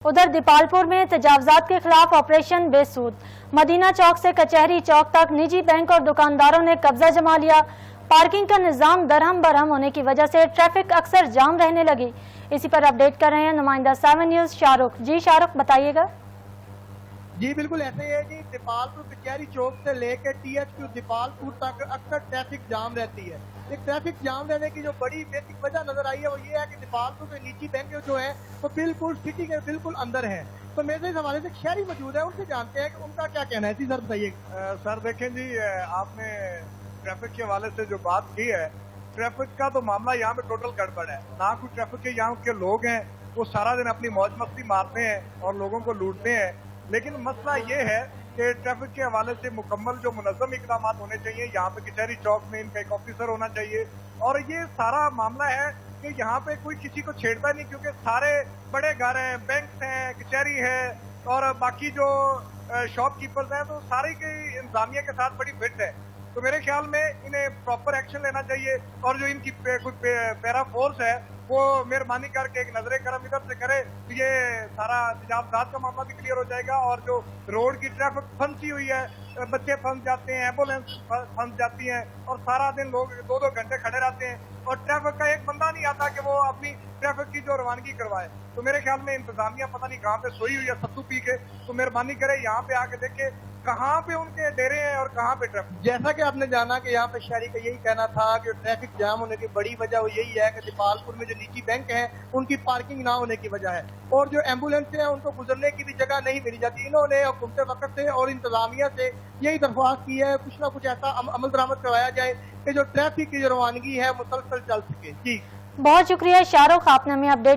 उधर दीपालपुर में तजावजात के खिलाफ ऑपरेशन बेसूद। मदीना चौक से कचहरी चौक तक निजी बैंक और दुकानदारों ने कब्जा जमा लिया। पार्किंग का निजाम दरहम बरहम होने की वजह से ट्रैफिक अक्सर जाम रहने लगी। इसी पर अपडेट कर रहे हैं नुमाइंदा 7 न्यूज़ शाहरुख। जी शाहरुख, बताइएगा। जी बिल्कुल ऐसे ही है जी। दीपालपुर कचहरी चौक से लेकर THQ दीपालपुर तक अक्सर ट्रैफिक जाम रहती है। एक ट्रैफिक जाम रहने की जो बड़ी बेसिक वजह नजर आई है वो ये है कि दीपालपुर में निजी बैंक जो है वो बिल्कुल सिटी के बिल्कुल अंदर है। तो मेरे इस हवाले से शहरी मौजूद है, उनसे जानते हैं कि उनका क्या कहना है। जी सर बताइए। सर देखें जी, आपने ट्रैफिक के हवाले से जो बात की है, ट्रैफिक का तो मामला यहाँ पे टोटल गड़बड़ है। ना कोई ट्रैफिक के यहाँ के लोग हैं वो सारा दिन अपनी मौज मस्ती मारते हैं और लोगों को लूटते हैं। लेकिन मसला ये है कि ट्रैफिक के हवाले से मुकम्मल जो मुनज़्ज़म इक़दाम होने चाहिए। यहाँ पे कचहरी चौक में इनका एक ऑफिसर होना चाहिए और ये सारा मामला है कि यहाँ पे कोई किसी को छेड़ता नहीं, क्योंकि सारे बड़े घर हैं, बैंक हैं, कचहरी है और बाकी जो शॉपकीपर्स हैं, तो सारी की इंतजामिया के साथ बड़ी फिट है। तो मेरे ख्याल में इन्हें प्रॉपर एक्शन लेना चाहिए और जो इनकी कोई पैरा फोर्स है वो मेहरबानी करके एक नजरे करम इधर से करे तो ये सारा तजावजात का मामला भी क्लियर हो जाएगा। और जो रोड की ट्रैफिक फंसी हुई है, बच्चे फंस जाते हैं, एम्बुलेंस फंस जाती है और सारा दिन लोग 2-2 घंटे खड़े रहते हैं और ट्रैफिक का एक बंदा नहीं आता कि वो अपनी ट्रैफिक की जो रवानगी करवाए। तो मेरे ख्याल में इंतजामिया पता नहीं कहाँ पे सोई हुई है सत्तू पी के। तो मेहरबानी करे यहाँ पे आके देखे कहाँ पे उनके डेरे हैं और कहाँ पे ट्रैफिक। जैसा कि आपने जाना कि यहाँ पे शहरी का यही कहना था कि ट्रैफिक जाम होने की बड़ी वजह वो यही है कि दीपालपुर में जो निजी बैंक है उनकी पार्किंग ना होने की वजह है और जो एम्बुलेंस है उनको गुजरने की भी जगह नहीं मिली जाती। इन्होंने हुकूमत वक्त से और इंतजामिया से यही दरख्वास्त की है कुछ ना कुछ ऐसा अमल दरामद करवाया जाए कि जो ट्रैफिक की जो रवानगी है मुसलसल चल सके। जी बहुत शुक्रिया शाहरुख, आपने हमें अपडेट